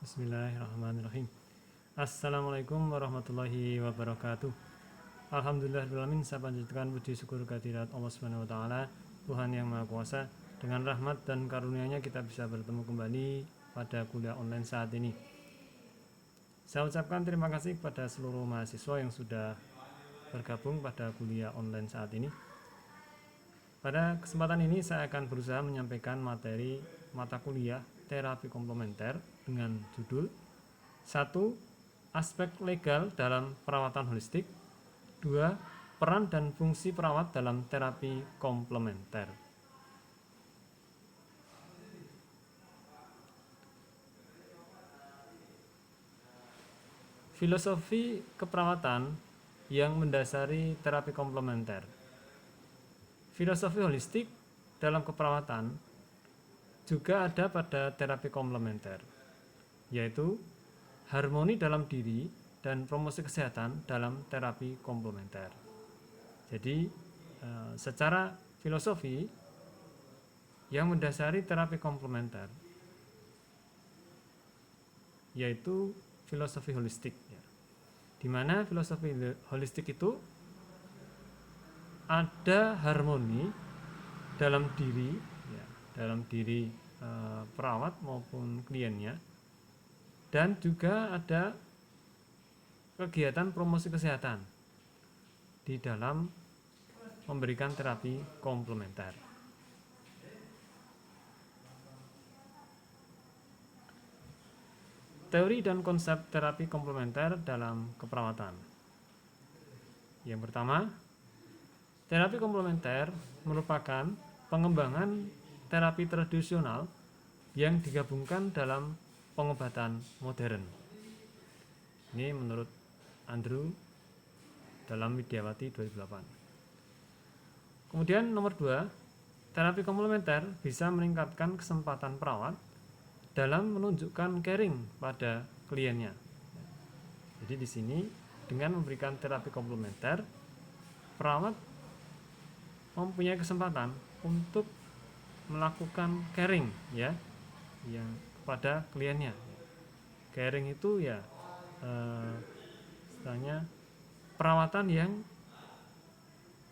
Bismillahirrahmanirrahim. Assalamualaikum warahmatullahi wabarakatuh. Alhamdulillahirrahmanirrahim. Saya panjatkan puji syukur kehadirat Allah Subhanahu wa taala, Tuhan yang Maha Kuasa. Dengan rahmat dan karunia-Nya kita bisa bertemu kembali pada kuliah online saat ini. Saya ucapkan terima kasih kepada seluruh mahasiswa yang sudah bergabung pada kuliah online saat ini. Pada kesempatan ini saya akan berusaha menyampaikan materi mata kuliah terapi komplementer dengan judul 1. Aspek legal dalam perawatan holistik. 2. Peran dan fungsi perawat dalam terapi komplementer. Filosofi keperawatan yang mendasari terapi komplementer. Filosofi holistik dalam keperawatan juga ada pada terapi komplementer, yaitu harmoni dalam diri dan promosi kesehatan dalam terapi komplementer. Jadi secara filosofi yang mendasari terapi komplementer yaitu filosofi holistik, ya. Di mana filosofi holistik itu ada harmoni dalam diri, dalam diri perawat maupun kliennya, dan juga ada kegiatan promosi kesehatan di dalam memberikan terapi komplementer. Teori dan konsep terapi komplementer dalam keperawatan. Yang pertama, terapi komplementer merupakan pengembangan terapi tradisional yang digabungkan dalam pengobatan modern. Ini menurut Andrew dalam Widyawati 2008. Kemudian nomor 2, terapi komplementer bisa meningkatkan kesempatan perawat dalam menunjukkan caring pada kliennya. Jadi di sini dengan memberikan terapi komplementer, perawat mempunyai kesempatan untuk melakukan caring, ya, yang kepada kliennya. Caring itu ya istilahnya perawatan yang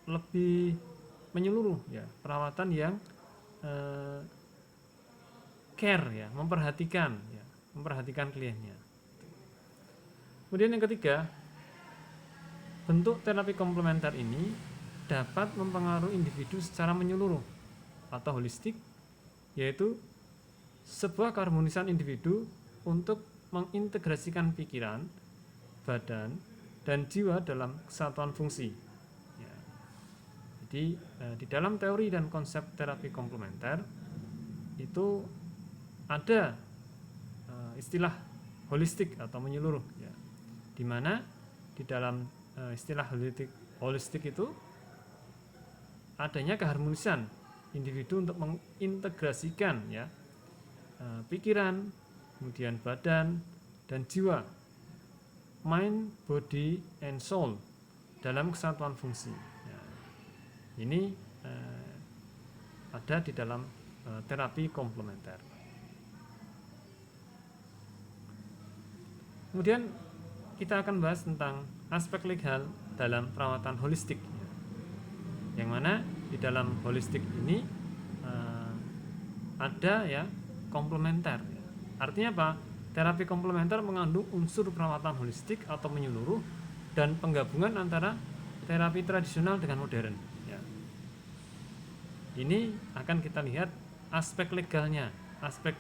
lebih menyeluruh, ya, perawatan yang care, ya, memperhatikan kliennya. Kemudian yang ketiga, bentuk terapi komplementer ini dapat mempengaruhi individu secara menyeluruh atau holistik, yaitu sebuah keharmonisan individu untuk mengintegrasikan pikiran, badan, dan jiwa dalam kesatuan fungsi. Ya. Jadi di dalam teori dan konsep terapi komplementer itu ada istilah holistik atau menyeluruh, ya, di mana di dalam istilah holistik itu adanya keharmonisan individu untuk mengintegrasikan, ya, pikiran, kemudian badan dan jiwa, mind, body, and soul dalam kesatuan fungsi. Ya, ini ada di dalam terapi komplementer. Kemudian kita akan bahas tentang aspek legal dalam perawatan holistik, yang mana di dalam holistik ini ada, ya, komplementer, ya. Artinya apa? Terapi komplementer mengandung unsur perawatan holistik atau menyeluruh dan penggabungan antara terapi tradisional dengan modern, ya. Ini akan kita lihat aspek legalnya, aspek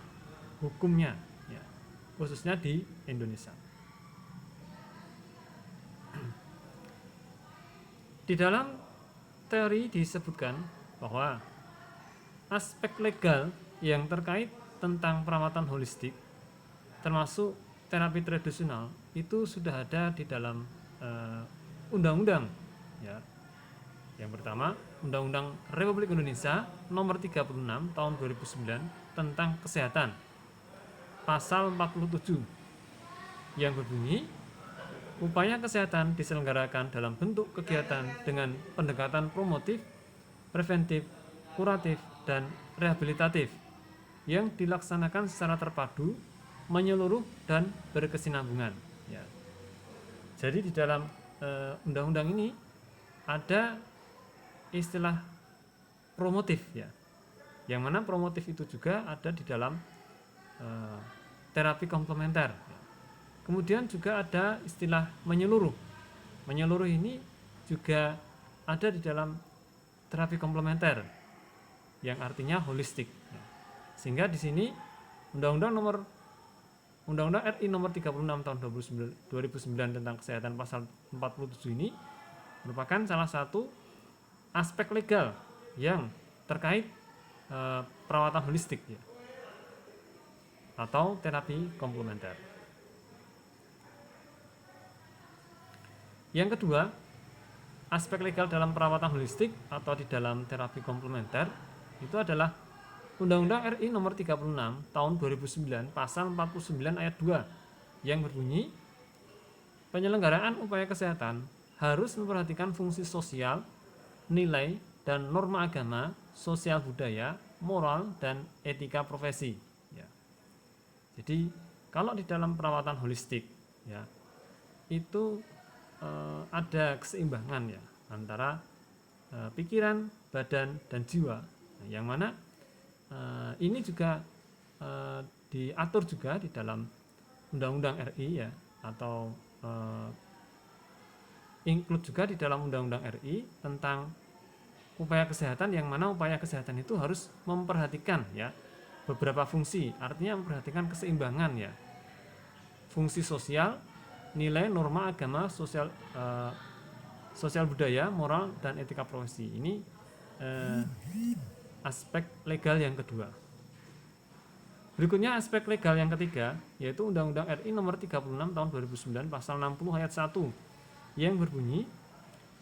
hukumnya, ya, khususnya di Indonesia. Di dalam teori disebutkan bahwa aspek legal yang terkait tentang perawatan holistik termasuk terapi tradisional itu sudah ada di dalam undang-undang, ya. Yang pertama, Undang-Undang Republik Indonesia Nomor 36 Tahun 2009 tentang Kesehatan, Pasal 47, yang berbunyi, upaya kesehatan diselenggarakan dalam bentuk kegiatan dengan pendekatan promotif, preventif, kuratif, dan rehabilitatif yang dilaksanakan secara terpadu menyeluruh dan berkesinambungan. Ya. Jadi di dalam undang-undang ini ada istilah promotif ya, yang mana promotif itu juga ada di dalam terapi komplementer. Ya. Kemudian juga ada istilah menyeluruh. Menyeluruh ini juga ada di dalam terapi komplementer, yang artinya holistik. Ya. Sehingga di sini Undang-Undang RI nomor 36 tahun 2009 tentang kesehatan pasal 47 ini merupakan salah satu aspek legal yang terkait perawatan holistik ya, atau terapi komplementer. Yang kedua, aspek legal dalam perawatan holistik atau di dalam terapi komplementer itu adalah Undang-Undang RI nomor 36 tahun 2009 pasal 49 ayat 2 yang berbunyi, penyelenggaraan upaya kesehatan harus memperhatikan fungsi sosial, nilai dan norma agama, sosial budaya, moral dan etika profesi. Ya. Jadi kalau di dalam perawatan holistik ya, itu ada keseimbangan ya antara pikiran, badan dan jiwa. Nah, yang mana ini juga diatur juga di dalam Undang-Undang RI ya, atau include juga di dalam Undang-Undang RI tentang upaya kesehatan, yang mana upaya kesehatan itu harus memperhatikan ya beberapa fungsi, artinya memperhatikan keseimbangan ya, fungsi sosial, nilai, norma agama, sosial budaya, moral dan etika profesi. Ini aspek legal yang kedua. Berikutnya aspek legal yang ketiga, yaitu Undang-Undang RI nomor 36 tahun 2009 pasal 60 ayat 1 yang berbunyi,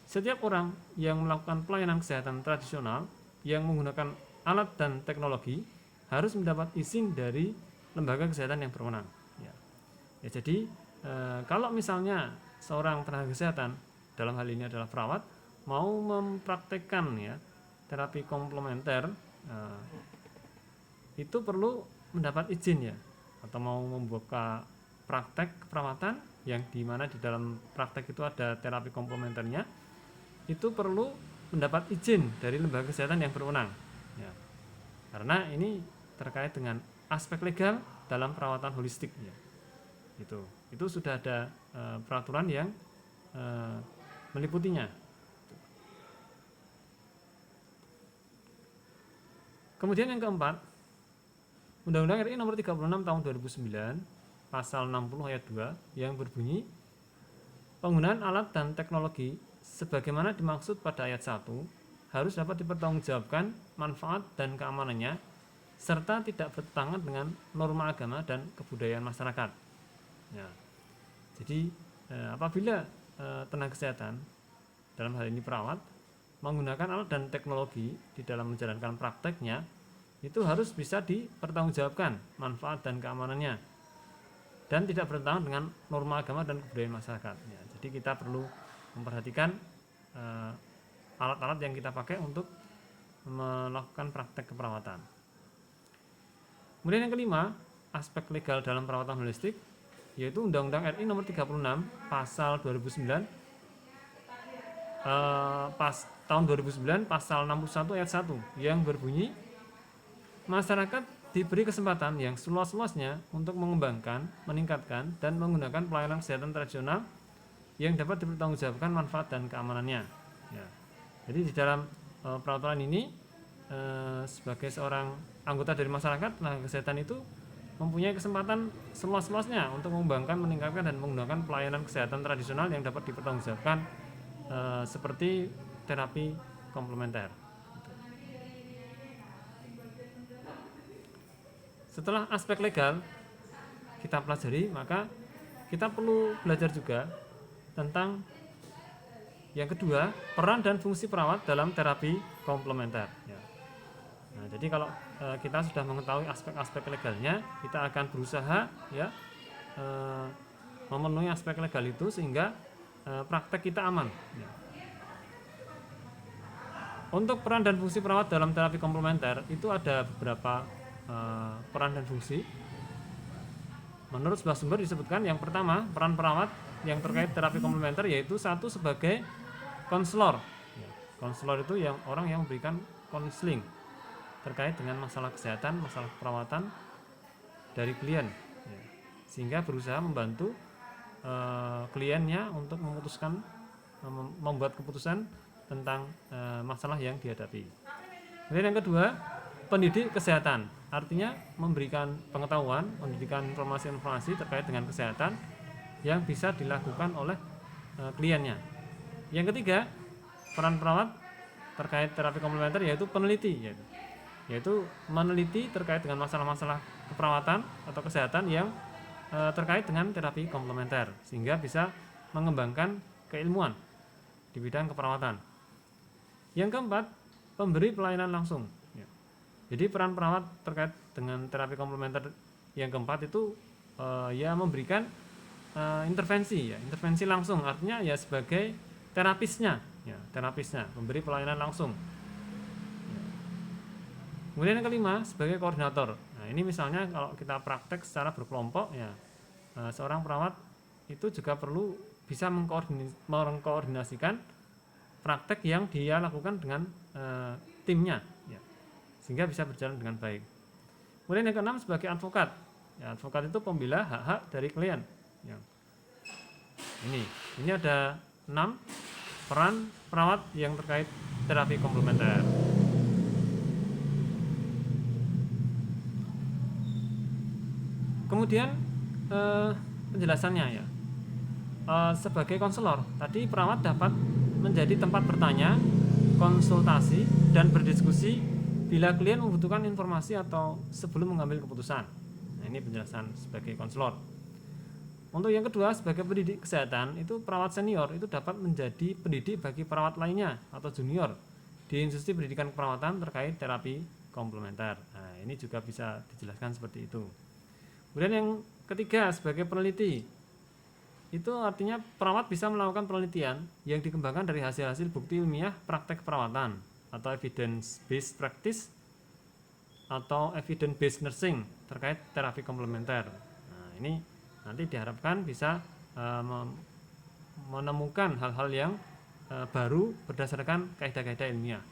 setiap orang yang melakukan pelayanan kesehatan tradisional yang menggunakan alat dan teknologi harus mendapat izin dari lembaga kesehatan yang berwenang. Ya, jadi kalau misalnya seorang tenaga kesehatan, dalam hal ini adalah perawat, mau mempraktekkan ya terapi komplementer, itu perlu mendapat izin ya, atau mau membuka praktek keperawatan yang dimana di dalam praktek itu ada terapi komplementernya, itu perlu mendapat izin dari lembaga kesehatan yang berwenang ya, karena ini terkait dengan aspek legal dalam perawatan holistik ya. Itu sudah ada peraturan yang meliputinya. Kemudian yang keempat, Undang-Undang RI nomor 36 tahun 2009 pasal 60 ayat 2 yang berbunyi, penggunaan alat dan teknologi sebagaimana dimaksud pada ayat 1 harus dapat dipertanggungjawabkan manfaat dan keamanannya serta tidak bertentangan dengan norma agama dan kebudayaan masyarakat. Ya. Jadi apabila tenaga kesehatan, dalam hal ini perawat, menggunakan alat dan teknologi di dalam menjalankan prakteknya, itu harus bisa dipertanggungjawabkan manfaat dan keamanannya dan tidak bertentangan dengan norma agama dan kebudayaan masyarakat ya. Jadi kita perlu memperhatikan alat-alat yang kita pakai untuk melakukan praktek keperawatan. Kemudian yang kelima, aspek legal dalam perawatan holistik, yaitu Undang-Undang RI nomor 36 pasal 2009 tahun 2009 pasal 61 ayat 1 yang berbunyi, masyarakat diberi kesempatan yang seluas-luasnya untuk mengembangkan, meningkatkan dan menggunakan pelayanan kesehatan tradisional yang dapat dipertanggungjawabkan manfaat dan keamanannya ya. Jadi di dalam peraturan ini sebagai seorang anggota dari masyarakat, tenaga kesehatan itu mempunyai kesempatan seluas-luasnya untuk mengembangkan, meningkatkan dan menggunakan pelayanan kesehatan tradisional yang dapat dipertanggungjawabkan seperti terapi komplementer. Setelah aspek legal kita pelajari, maka kita perlu belajar juga tentang yang kedua, peran dan fungsi perawat dalam terapi komplementer ya. Nah, jadi kalau kita sudah mengetahui aspek-aspek legalnya, kita akan berusaha ya memenuhi aspek legal itu sehingga praktek kita aman ya. Untuk peran dan fungsi perawat dalam terapi komplementer itu ada beberapa peran dan fungsi. Menurut sebuah sumber disebutkan yang pertama, peran perawat yang terkait terapi komplementer yaitu satu sebagai konselor. Konselor itu yang orang yang memberikan konseling terkait dengan masalah kesehatan, masalah perawatan dari klien, sehingga berusaha membantu kliennya untuk membuat keputusan tentang masalah yang dihadapi. Kemudian yang kedua, pendidik kesehatan, artinya memberikan pengetahuan, memberikan informasi-informasi terkait dengan kesehatan yang bisa dilakukan oleh kliennya. Yang ketiga, peran perawat terkait terapi komplementer yaitu peneliti, yaitu meneliti terkait dengan masalah-masalah keperawatan atau kesehatan yang terkait dengan terapi komplementer, sehingga bisa mengembangkan keilmuan di bidang keperawatan. Yang keempat, pemberi pelayanan langsung. Jadi peran perawat terkait dengan terapi komplementer yang keempat itu memberikan intervensi, intervensi langsung, artinya sebagai terapisnya, memberi pelayanan langsung. Kemudian yang kelima, sebagai koordinator. Nah, ini misalnya kalau kita praktek secara berkelompok, seorang perawat itu juga perlu bisa mengkoordinasikan praktek yang dia lakukan dengan timnya, sehingga bisa berjalan dengan baik. Kemudian yang keenam, sebagai advokat. Advokat itu pembela hak-hak dari klien. Ini ada 6 peran perawat yang terkait terapi komplementer. Kemudian penjelasannya sebagai konselor, tadi perawat dapat menjadi tempat bertanya, konsultasi, dan berdiskusi bila klien membutuhkan informasi atau sebelum mengambil keputusan. Nah, ini penjelasan sebagai konselor. Untuk yang kedua, sebagai pendidik kesehatan, itu perawat senior itu dapat menjadi pendidik bagi perawat lainnya atau junior di institusi pendidikan keperawatan terkait terapi komplementer. Nah, ini juga bisa dijelaskan seperti itu. Kemudian yang ketiga, sebagai peneliti, itu artinya perawat bisa melakukan penelitian yang dikembangkan dari hasil-hasil bukti ilmiah praktek perawatan atau evidence based practice atau evidence based nursing terkait terapi komplementer. Nah, ini nanti diharapkan bisa menemukan hal-hal yang baru berdasarkan kaidah-kaidah ilmiah.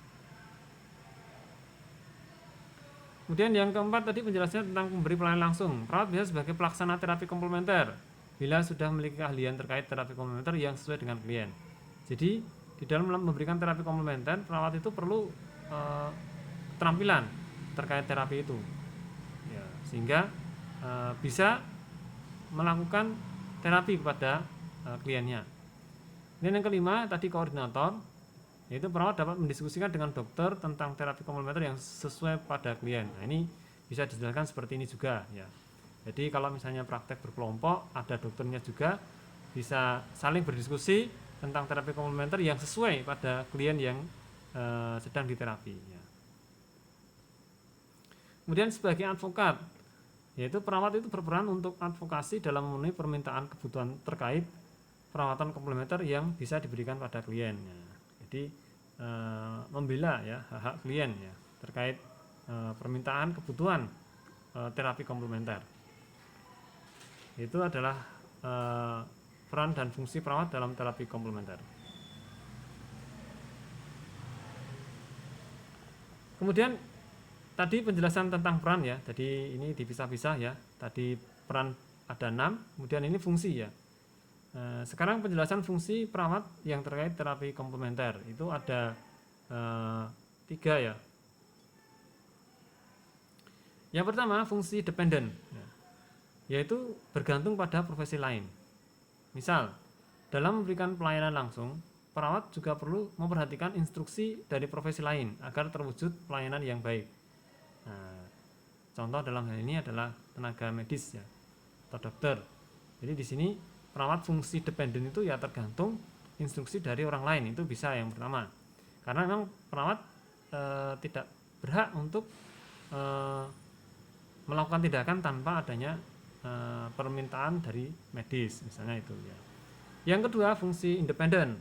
Kemudian yang keempat tadi penjelasannya tentang pemberi pelayanan langsung. Perawat bisa sebagai pelaksana terapi komplementer bila sudah memiliki keahlian terkait terapi komplementer yang sesuai dengan klien. Jadi di dalam memberikan terapi komplementer, perawat itu perlu keterampilan terkait terapi itu, sehingga bisa melakukan terapi kepada kliennya. Dan yang kelima tadi koordinator, yaitu perawat dapat mendiskusikan dengan dokter tentang terapi komplementer yang sesuai pada klien. Nah, ini bisa dijelaskan seperti ini juga, Jadi kalau misalnya praktek berkelompok, ada dokternya juga, bisa saling berdiskusi tentang terapi komplementer yang sesuai pada klien yang sedang diterapi. Kemudian sebagai advokat, yaitu perawat itu berperan untuk advokasi dalam memenuhi permintaan kebutuhan terkait perawatan komplementer yang bisa diberikan pada klien. Jadi membela hak-hak klien terkait permintaan kebutuhan terapi komplementer. Itu adalah peran dan fungsi perawat dalam terapi komplementer. Kemudian tadi penjelasan tentang peran jadi ini dipisah-pisah Tadi peran ada 6, kemudian ini fungsi Sekarang penjelasan fungsi perawat yang terkait terapi komplementer itu ada 3 Yang pertama fungsi dependen, yaitu bergantung pada profesi lain. Misal, dalam memberikan pelayanan langsung, perawat juga perlu memperhatikan instruksi dari profesi lain agar terwujud pelayanan yang baik. Nah, contoh dalam hal ini adalah tenaga medis atau dokter. Jadi di sini perawat fungsi dependen itu tergantung instruksi dari orang lain, itu bisa yang pertama. Karena memang perawat tidak berhak untuk melakukan tindakan tanpa adanya permintaan dari medis, misalnya itu Yang kedua fungsi independen,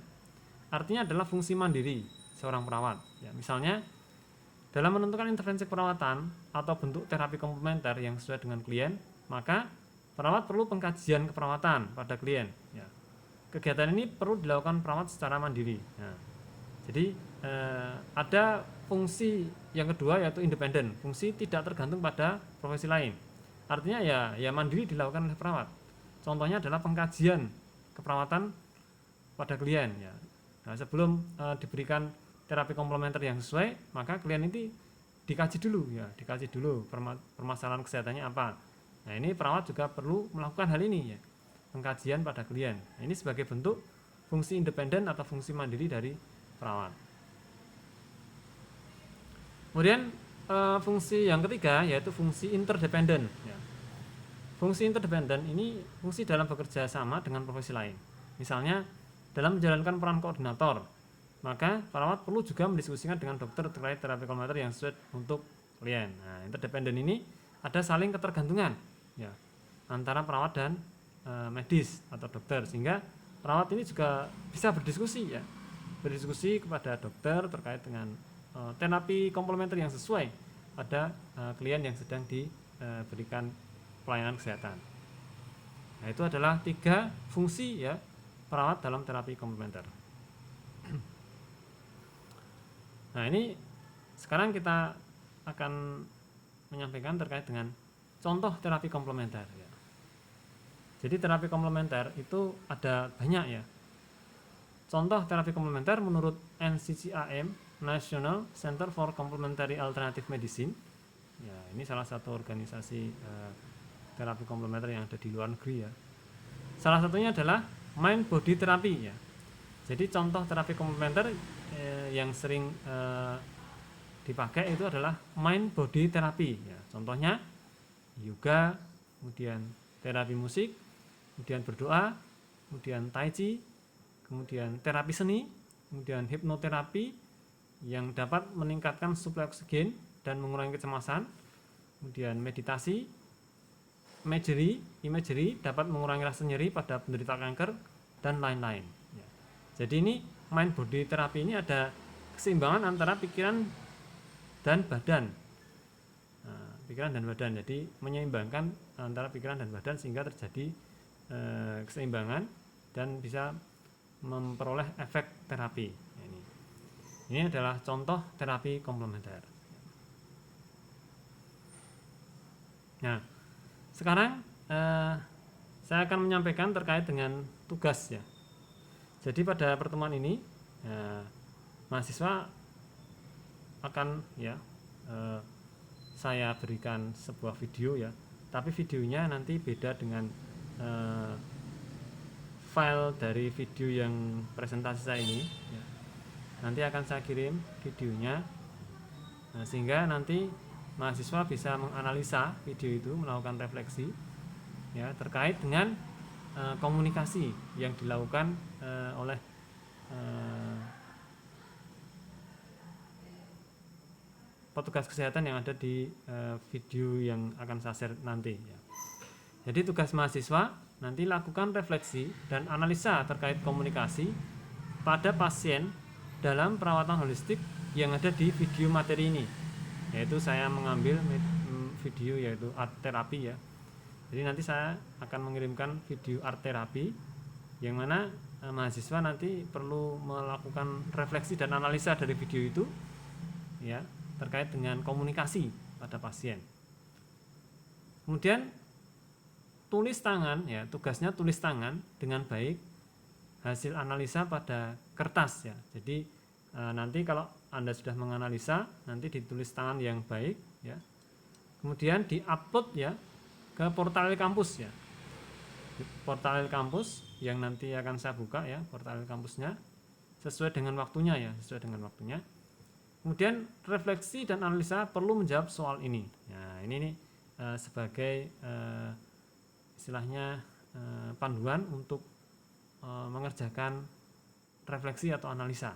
artinya adalah fungsi mandiri seorang perawat. Misalnya dalam menentukan intervensi perawatan atau bentuk terapi komplementer yang sesuai dengan klien, maka perawat perlu pengkajian keperawatan pada klien. Ya. Kegiatan ini perlu dilakukan perawat secara mandiri. Nah, jadi ada fungsi yang kedua yaitu independen, fungsi tidak tergantung pada profesi lain. Artinya ya mandiri dilakukan oleh perawat. Contohnya adalah pengkajian keperawatan pada klien. Ya. Nah, sebelum diberikan terapi komplementer yang sesuai, maka klien ini dikaji dulu permasalahan kesehatannya apa. Nah, ini perawat juga perlu melakukan hal ini ya, pengkajian pada klien. Nah, ini sebagai bentuk fungsi independen atau fungsi mandiri dari perawat. Kemudian fungsi yang ketiga yaitu fungsi interdependen. Ya. Fungsi interdependen ini fungsi dalam bekerja sama dengan profesi lain. Misalnya dalam menjalankan peran koordinator, maka perawat perlu juga mendiskusikan dengan dokter terkait terapi komplementer yang sesuai untuk klien. Nah, interdependen ini ada saling ketergantungan ya, antara perawat dan medis atau dokter, sehingga perawat ini juga bisa berdiskusi kepada dokter terkait dengan terapi komplementer yang sesuai pada klien yang sedang diberikan pelayanan kesehatan. Nah, itu adalah 3 fungsi ya perawat dalam terapi komplementer. Nah, ini sekarang kita akan menyampaikan terkait dengan contoh terapi komplementer ya. Jadi terapi komplementer itu ada banyak ya. Contoh terapi komplementer menurut NCCAM, National Center for Complementary Alternative Medicine. Ya, ini salah satu organisasi terapi komplementer yang ada di luar negeri ya. Salah satunya adalah mind body therapy ya. Jadi contoh terapi komplementer yang sering dipakai itu adalah mind body therapy ya. Contohnya yoga, kemudian terapi musik, kemudian berdoa, kemudian tai chi, kemudian terapi seni, kemudian hipnoterapi yang dapat meningkatkan suplai oksigen dan mengurangi kecemasan, kemudian meditasi, imagery dapat mengurangi rasa nyeri pada penderita kanker dan lain-lain. Ya. Jadi ini mind body therapy ini ada keseimbangan antara pikiran dan badan. Jadi menyeimbangkan antara pikiran dan badan sehingga terjadi keseimbangan dan bisa memperoleh efek terapi. Ini adalah contoh terapi komplementer. Nah, sekarang saya akan menyampaikan terkait dengan tugas ya. Jadi pada pertemuan ini mahasiswa akan saya berikan sebuah video ya, tapi videonya nanti beda dengan file dari video yang presentasi saya ini ya. Nanti akan saya kirim videonya, sehingga nanti mahasiswa bisa menganalisa video itu, melakukan refleksi ya terkait dengan komunikasi yang dilakukan oleh petugas kesehatan yang ada di video yang akan saya share nanti ya. Jadi tugas mahasiswa nanti lakukan refleksi dan analisa terkait komunikasi pada pasien dalam perawatan holistik yang ada di video materi ini. Yaitu saya mengambil video yaitu art terapi ya. Jadi nanti saya akan mengirimkan video art terapi yang mana mahasiswa nanti perlu melakukan refleksi dan analisa dari video itu ya terkait dengan komunikasi pada pasien. Kemudian tulis tangan ya, tugasnya tulis tangan dengan baik hasil analisa pada kertas ya. Jadi nanti kalau Anda sudah menganalisa, nanti ditulis tangan yang baik ya. Kemudian diupload ya ke portal kampus ya. Portal kampus yang nanti akan saya buka ya, portal kampusnya sesuai dengan waktunya ya, sesuai dengan waktunya. Kemudian refleksi dan analisa perlu menjawab soal ini. Nah, ini nih sebagai istilahnya panduan untuk mengerjakan refleksi atau analisa,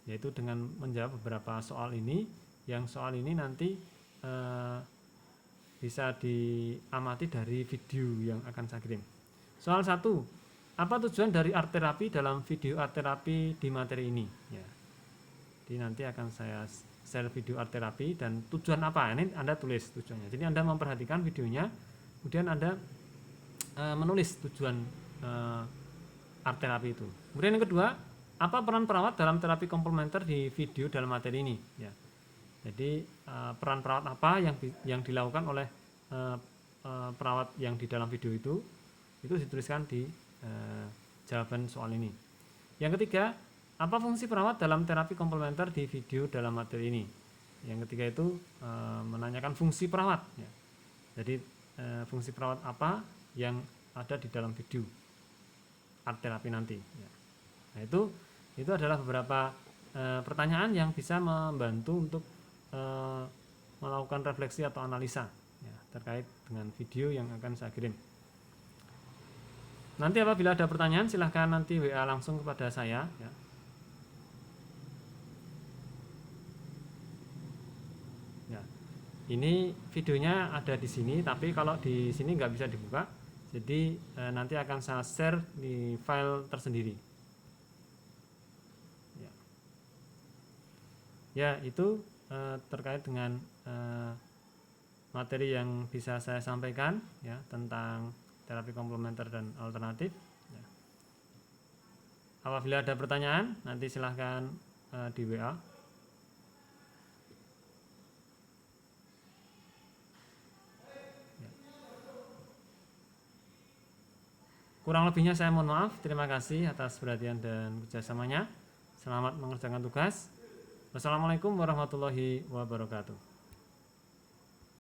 yaitu dengan menjawab beberapa soal ini. Yang soal ini nanti bisa diamati dari video yang akan saya kirim. Soal 1, apa tujuan dari art terapi dalam video art terapi di materi ini ya. Jadi nanti akan saya share video art terapi dan tujuan apa, ini Anda tulis tujuannya. Jadi Anda memperhatikan videonya, kemudian Anda menulis tujuan art terapi itu. Kemudian yang kedua, apa peran perawat dalam terapi komplementer di video dalam materi ini? Ya. Jadi peran perawat apa yang dilakukan oleh perawat yang di dalam video itu dituliskan di jawaban soal ini. Yang ketiga, apa fungsi perawat dalam terapi komplementer di video dalam materi ini? Yang ketiga itu menanyakan fungsi perawat. Ya. Jadi fungsi perawat apa yang ada di dalam video art terapi nanti. Ya. Nah itu adalah beberapa pertanyaan yang bisa membantu untuk melakukan refleksi atau analisa ya, terkait dengan video yang akan saya kirim. Nanti apabila ada pertanyaan silahkan nanti WA langsung kepada saya ya. Ya. Ini videonya ada di sini, tapi kalau di sini nggak bisa dibuka, jadi nanti akan saya share di file tersendiri. Ya itu terkait dengan materi yang bisa saya sampaikan ya tentang terapi komplementer dan alternatif ya. Apabila ada pertanyaan nanti silahkan di WA. Ya. Kurang lebihnya saya mohon maaf. Terima kasih atas perhatian dan kerjasamanya. Selamat mengerjakan tugas. Wassalamualaikum warahmatullahi wabarakatuh.